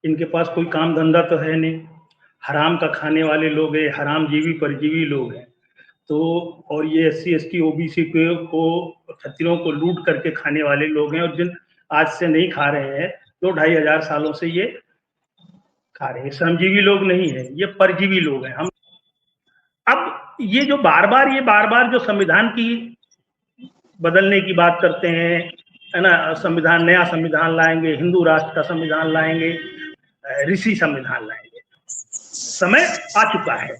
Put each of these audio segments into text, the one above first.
इनके पास कोई काम धंधा तो है नहीं, हराम का खाने वाले लोग हैं, हराम जीवी परजीवी लोग हैं। तो और ये एससी एसटी ओबीसी को क्षत्रियों को लूट करके खाने वाले लोग हैं, और जिन आज से नहीं खा रहे हैं, 2-2,500 सालों से ये खा रहे हैं। श्रमजीवी लोग नहीं है, ये परजीवी लोग हैं। हम अब ये बार बार जो संविधान की बदलने की बात करते हैं, है ना, संविधान, नया संविधान लाएंगे, हिंदू राष्ट्र का संविधान लाएंगे, ऋषि संविधान लाएंगे। समय आ चुका है।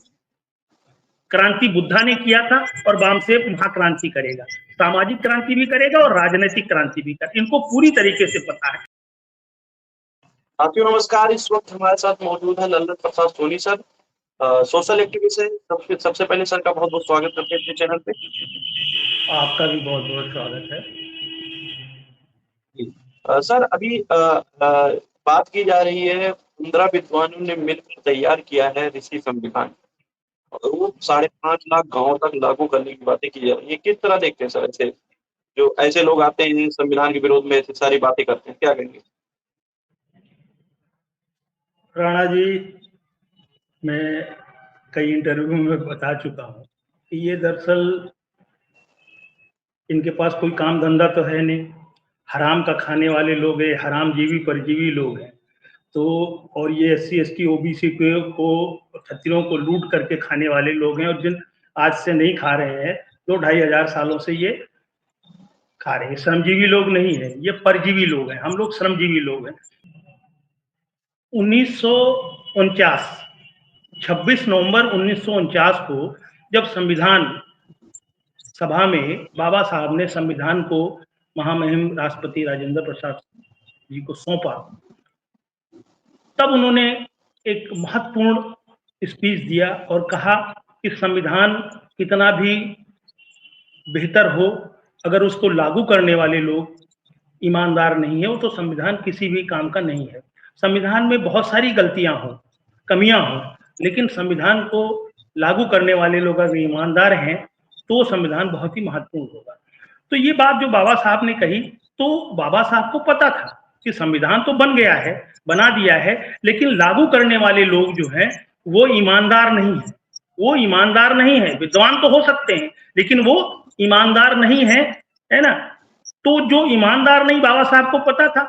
क्रांति बुद्धा ने किया था और वामसेव महाक्रांति करेगा, सामाजिक क्रांति भी करेगा और राजनीतिक क्रांति भी करेगा। इनको पूरी तरीके से पता है। साथियों नमस्कार, इस वक्त हमारे साथ मौजूद है लल्लन प्रसाद सोनी सर, सोशल एक्टिविस्ट है। सबसे पहले सर का बहुत बहुत स्वागत करते हैं अपने चैनल पे। आपका भी बहुत बहुत स्वागत है। सर अभी बात की जा रही है 15 विद्वानों ने मिलकर तैयार किया है ऋषि संविधान, और वो 5.5 लाख गाँव तक लागू करने की बातें की जा रही है। किस तरह देखते हैं सर ऐसे जो ऐसे लोग आते हैं संविधान के विरोध में ऐसी सारी बातें करते हैं, क्या कहेंगे? राणा जी, मैं कई इंटरव्यू में बता चुका हूँ कि ये दरअसल इनके पास कोई काम धंधा तो है नहीं, हराम का खाने वाले लोग हैं, हराम जीवी परजीवी लोग हैं। तो और ये एससी एसटी ओबीसी को क्षत्रियों को लूट करके खाने वाले लोग हैं, और जिन आज से नहीं खा रहे हैं, 2-2,500 सालों से ये खा रहे हैं। श्रमजीवी लोग नहीं है, ये परजीवी लोग हैं। हम लोग श्रमजीवी लोग हैं। 1949 26 नवंबर 1949 को जब संविधान सभा में बाबा साहब ने संविधान को महामहिम राष्ट्रपति राजेंद्र प्रसाद जी को सौंपा, तब उन्होंने एक महत्वपूर्ण स्पीच दिया और कहा कि संविधान कितना भी बेहतर हो, अगर उसको लागू करने वाले लोग ईमानदार नहीं है, वो तो संविधान किसी भी काम का नहीं है। संविधान में बहुत सारी गलतियां हो, कमियां हो, लेकिन संविधान को लागू करने वाले लोग अगर ईमानदार हैं तो संविधान बहुत ही महत्वपूर्ण होगा। तो ये बात जो बाबा साहब ने कही, तो बाबा साहब को पता था कि संविधान तो बन गया है, बना दिया है, लेकिन लागू करने वाले लोग जो हैं वो ईमानदार नहीं है। वो ईमानदार नहीं है। विद्वान तो हो सकते हैं, लेकिन वो ईमानदार नहीं है ना। तो जो ईमानदार नहीं, बाबा साहब को पता था,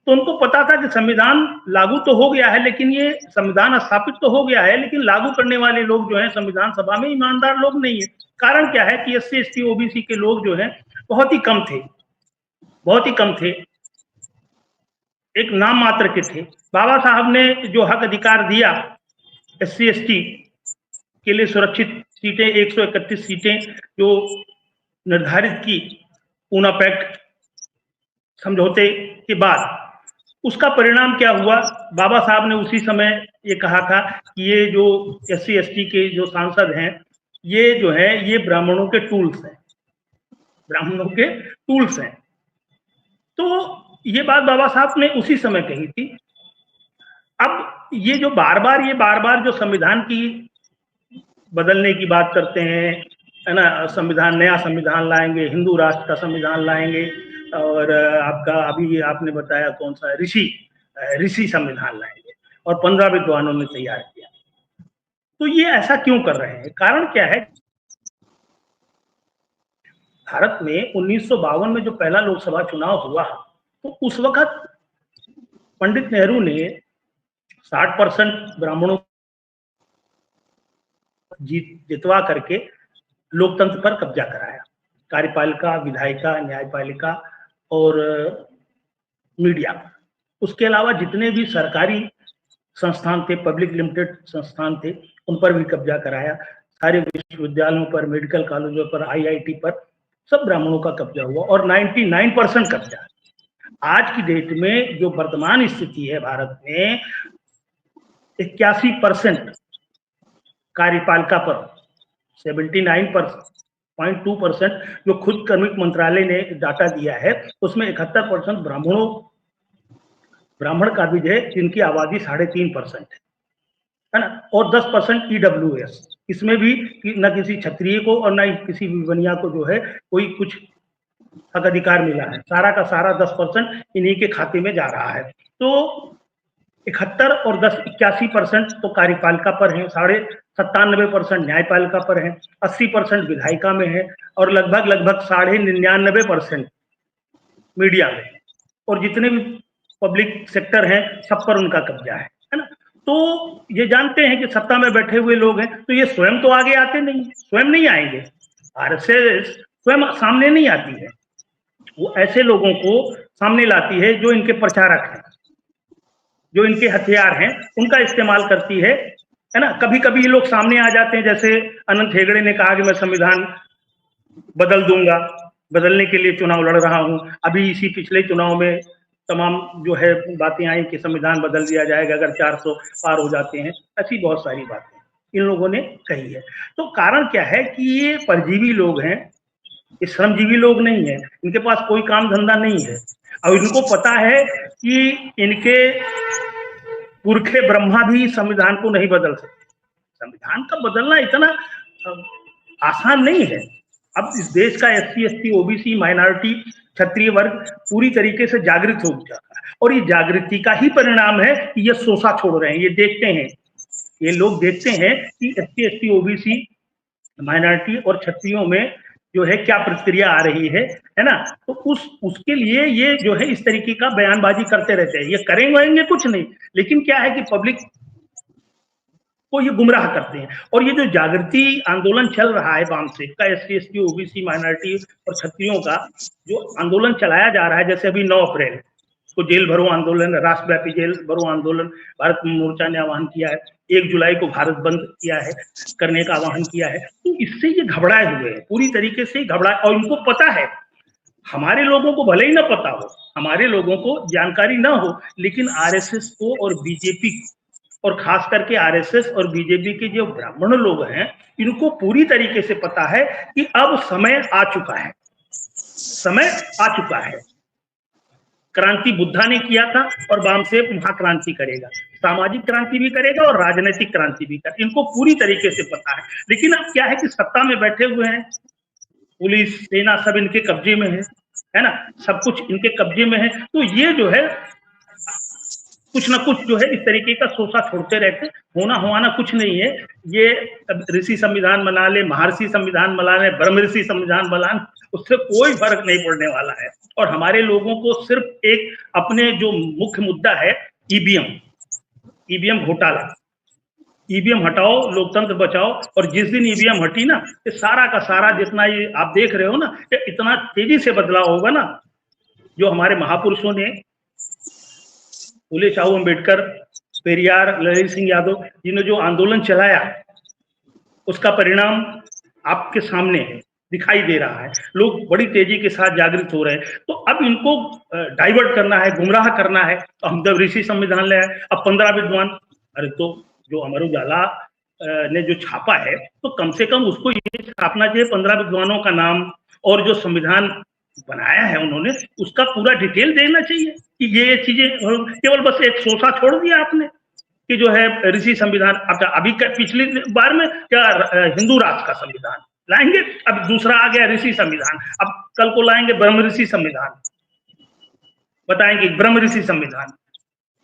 तो उनको पता था कि संविधान लागू तो हो गया है, लेकिन ये संविधान स्थापित तो हो गया है, लेकिन लागू करने वाले लोग जो हैं संविधान सभा में ईमानदार लोग नहीं है। कारण क्या है कि एससी एसटी ओबीसी के लोग जो हैं बहुत ही कम थे, बहुत ही कम थे, एक नाम मात्र के थे। बाबा साहब ने जो हक अधिकार दिया एससी एसटी के लिए, सुरक्षित सीटें 131 सीटें जो निर्धारित की पूना पैक्ट समझौते के बाद, उसका परिणाम क्या हुआ? बाबा साहब ने उसी समय ये कहा था कि ये जो एससी एसटी के जो सांसद हैं, ये जो है ये ब्राह्मणों के टूल्स हैं, ब्राह्मणों के टूल्स हैं। तो ये बात बाबा साहब ने उसी समय कही थी। अब ये बार बार जो संविधान की बदलने की बात करते हैं, है ना, संविधान, नया संविधान लाएंगे, हिंदू राष्ट्र का संविधान लाएंगे, और आपका अभी आपने बताया कौन सा ऋषि संविधान लाएंगे, और 15 विद्वानों ने तैयार किया। तो ये ऐसा क्यों कर रहे हैं? कारण क्या है? भारत में 1952 में जो पहला लोकसभा चुनाव हुआ, तो उस वक्त पंडित नेहरू ने 60% ब्राह्मणों जितवा करके लोकतंत्र पर कब्जा कराया। कार्यपालिका, विधायिका, न्यायपालिका और मीडिया, उसके अलावा जितने भी सरकारी संस्थान थे, पब्लिक लिमिटेड संस्थान थे, उन पर भी कब्जा कराया। सारे विश्वविद्यालयों पर, मेडिकल कॉलेजों पर, आईआईटी पर सब ब्राह्मणों का कब्जा हुआ, और 99% कब्जा। आज की डेट में जो वर्तमान स्थिति है भारत में, 81% कार्यपालिका पर, 79.2% जो खुद कार्मिक मंत्रालय ने डाटा दिया है, उसमें 71% ब्राह्मण काबिज है, जिनकी आबादी 3.5% है ना, और 10% ईडब्ल्यूएस। इसमें भी न किसी क्षत्रिय को और न किसी विवनिया को जो है कोई कुछ हक अधिकार मिला है। सारा का सारा 10% इन्हीं के खाते में जा रहा है। तो 71 और 10 81% तो कार्यपालिका पर है, 97.5% न्यायपालिका पर है, 80% विधायिका में है और लगभग 99.5% मीडिया में, और जितने भी पब्लिक सेक्टर हैं सब पर उनका कब्जा है ना। तो ये जानते हैं कि सत्ता में बैठे हुए लोग हैं, तो ये स्वयं तो आगे आते नहीं, स्वयं नहीं आएंगे, आरएसएस स्वयं सामने नहीं आती है, वो ऐसे लोगों को सामने लाती है जो इनके प्रचारक हैं, जो इनके हथियार हैं, उनका इस्तेमाल करती है ना। कभी कभी ये लोग सामने आ जाते हैं, जैसे अनंत हेगड़े ने कहा कि मैं संविधान बदल दूंगा, बदलने के लिए चुनाव लड़ रहा हूं। अभी इसी पिछले चुनाव में तमाम जो है बातें आई कि संविधान बदल दिया जाएगा अगर 400 पार हो जाते हैं, ऐसी बहुत सारी बातें इन लोगों ने कही है। तो कारण क्या है कि ये परजीवी लोग हैं, ये श्रमजीवी लोग नहीं है, इनके पास कोई काम धंधा नहीं है, और इनको पता है कि इनके पुरखे ब्रह्मा भी संविधान को नहीं बदल सकते। संविधान का बदलना इतना आसान नहीं है। अब इस देश का एससी एसटी ओबीसी माइनॉरिटी क्षत्रिय वर्ग पूरी तरीके से जागृत हो जाता है, और ये जागृति का ही परिणाम है कि ये शोषा छोड़ रहे हैं। ये देखते हैं, ये लोग देखते हैं कि एससी एसटी ओबीसी माइनॉरिटी और क्षत्रियों में जो है क्या प्रतिक्रिया आ रही है ना। तो उसके लिए ये जो है इस तरीके का बयानबाजी करते रहते हैं। ये करेंगे कुछ नहीं, लेकिन क्या है कि पब्लिक को ये गुमराह करते हैं। और ये जो जागृति आंदोलन चल रहा है वामसेक का, एससी एसटी ओबीसी माइनॉरिटी और क्षत्रियों का जो आंदोलन चलाया जा रहा है, जैसे अभी 9 अप्रैल को जेल भरो आंदोलन, राष्ट्रव्यापी जेल भरो आंदोलन भारत मोर्चा ने आह्वान किया है, 1 जुलाई को भारत बंद किया है, करने का आह्वान किया है। तो इससे ये घबराए हुए हैं, पूरी तरीके से घबराए, और इनको पता है, हमारे लोगों को भले ही ना पता हो, हमारे लोगों को जानकारी ना हो, लेकिन आरएसएस को और बीजेपी और खास करके आरएसएस और बीजेपी के जो ब्राह्मण लोग हैं, इनको पूरी तरीके से पता है कि अब समय आ चुका है, समय आ चुका है। क्रांति बुद्धा ने किया था और वामसेक महाक्रांति करेगा, सामाजिक क्रांति भी करेगा और राजनीतिक क्रांति भी करेगा, इनको पूरी तरीके से पता है। लेकिन अब क्या है कि सत्ता में बैठे हुए हैं, पुलिस सेना सब इनके कब्जे में है ना, सब कुछ इनके कब्जे में है। तो ये जो है कुछ ना कुछ जो है इस तरीके का शोषा छोड़ते रहते, होना होना कुछ नहीं है। ये ऋषि संविधान बना ले, महर्षि संविधान बना ले, ब्रह्म ऋषि संविधान बना ले, उससे कोई फर्क नहीं पड़ने वाला है। और हमारे लोगों को सिर्फ एक अपने जो मुख्य मुद्दा है ईवीएम घोटाला, ईवीएम हटाओ, लोकतंत्र बचाओ। और जिस दिन ईवीएम हटी ना, ये सारा का सारा जितना ये आप देख रहे हो ना, ये इतना तेजी से बदलाव होगा ना। जो हमारे महापुरुषों ने, फूले साहू अम्बेडकर, पेरियार, ललित सिंह यादव, जिन्होंने जो आंदोलन चलाया, उसका परिणाम आपके सामने है, दिखाई दे रहा है। लोग बड़ी तेजी के साथ जागृत हो रहे हैं। तो अब इनको डाइवर्ट करना है, गुमराह करना है, तो हम जब ऋषि संविधान ले आए, अब 15 विद्वान, अरे तो जो अमर उजाला ने जो छापा है, तो कम से कम उसको ये छापना चाहिए 15 विद्वानों का नाम, और जो संविधान बनाया है उन्होंने उसका पूरा डिटेल देना चाहिए कि ये चीजें। केवल बस एक शोषा छोड़ दिया आपने कि जो है ऋषि संविधान। अभी पिछली बार में क्या हिंदू राष्ट्र का संविधान लाएंगे, अब दूसरा आ गया ऋषि संविधान, अब कल को लाएंगे ब्रह्म ऋषि संविधान, बताएंगे ब्रह्म ऋषि संविधान,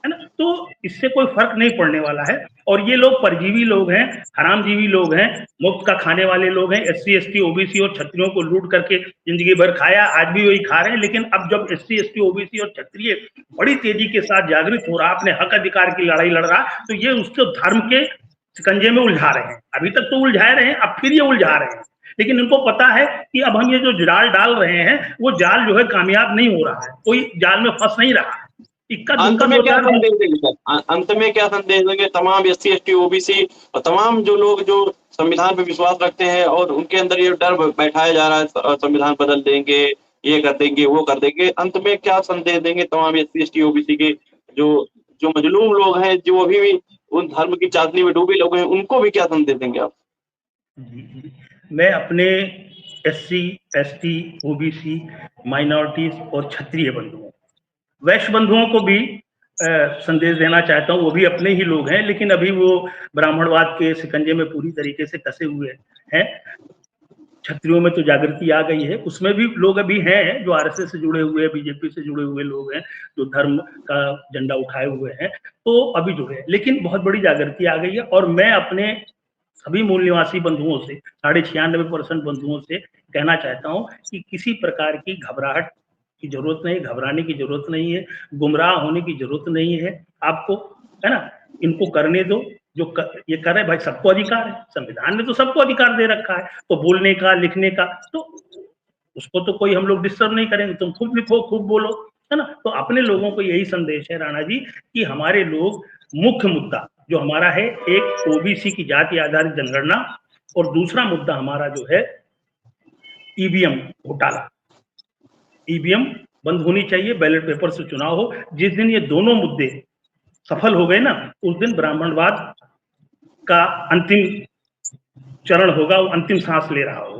है ना। तो इससे कोई फर्क नहीं पड़ने वाला है। और ये लोग परजीवी लोग हैं, हरामजीवी लोग हैं, मुफ्त का खाने वाले लोग हैं। एससी एसटी ओबीसी और क्षत्रियों को लूट करके जिंदगी भर खाया, आज भी वही खा रहे हैं। लेकिन अब जब एससी एसटी ओबीसी और क्षत्रिय बड़ी तेजी के साथ जागृत हो रहा, अपने हक अधिकार की लड़ाई लड़ रहा, तो ये उसको धर्म के शिकंजे में उलझा रहे हैं। अभी तक तो उलझाए रहे हैं, अब फिर ये उलझा रहे हैं। लेकिन इनको पता है कि अब हम ये जो जाल डाल रहे हैं, वो जाल जो है कामयाब नहीं हो रहा है, कोई जाल में फंस नहीं रहा है। अंत में क्या संदेश देंगे सर? अंत में क्या संदेश देंगे तमाम एससी एसटी ओबीसी और तमाम जो लोग जो संविधान पे विश्वास रखते हैं और उनके अंदर ये डर बैठाया जा रहा है संविधान बदल देंगे, ये कर देंगे, वो कर देंगे, अंत में क्या संदेश देंगे तमाम एससी एसटी ओबीसी के जो जो मजलूम लोग हैं, जो अभी भी उन धर्म की चादनी में डूबे लोग हैं, उनको भी क्या संदेश देंगे आप? मैं अपने एससी एसटी ओबीसी माइनॉरिटीज और क्षत्रिय बंधुओं, वैश्य बंधुओं को भी संदेश देना चाहता हूँ। वो भी अपने ही लोग हैं, लेकिन अभी वो ब्राह्मणवाद के शिकंजे में पूरी तरीके से कसे हुए हैं। क्षत्रियों में तो जागृति आ गई है, उसमें भी लोग अभी हैं जो आरएसएस से जुड़े हुए, बीजेपी से जुड़े हुए लोग हैं, जो धर्म का झंडा उठाए हुए हैं, तो अभी जुड़े हैं। लेकिन बहुत बड़ी जागृति आ गई है और मैं अपने सभी मूल निवासी बंधुओं से, 96% बंधुओं से कहना चाहता हूं कि किसी प्रकार की घबराहट की जरूरत नहीं, घबराने की जरूरत नहीं है, गुमराह होने की जरूरत नहीं है आपको, है ना। इनको करने दो, ये कर रहे भाई, सबको अधिकार है, संविधान ने तो सबको अधिकार दे रखा है, तो बोलने का, लिखने का, तो उसको तो कोई हम लोग डिस्टर्ब नहीं करेंगे, तुम खूब लिखो, खूब बोलो, है ना। तो अपने लोगों को यही संदेश है राणा जी कि हमारे लोग, मुख्य मुद्दा जो हमारा है, एक ओबीसी की जाति आधारित जनगणना, और दूसरा मुद्दा हमारा जो है ईवीएम घोटाला। ईवीएम बंद होनी चाहिए, बैलेट पेपर से चुनाव हो। जिस दिन ये दोनों मुद्दे सफल हो गए ना, उस दिन ब्राह्मणवाद का अंतिम चरण होगा, वो अंतिम सांस ले रहा होगा।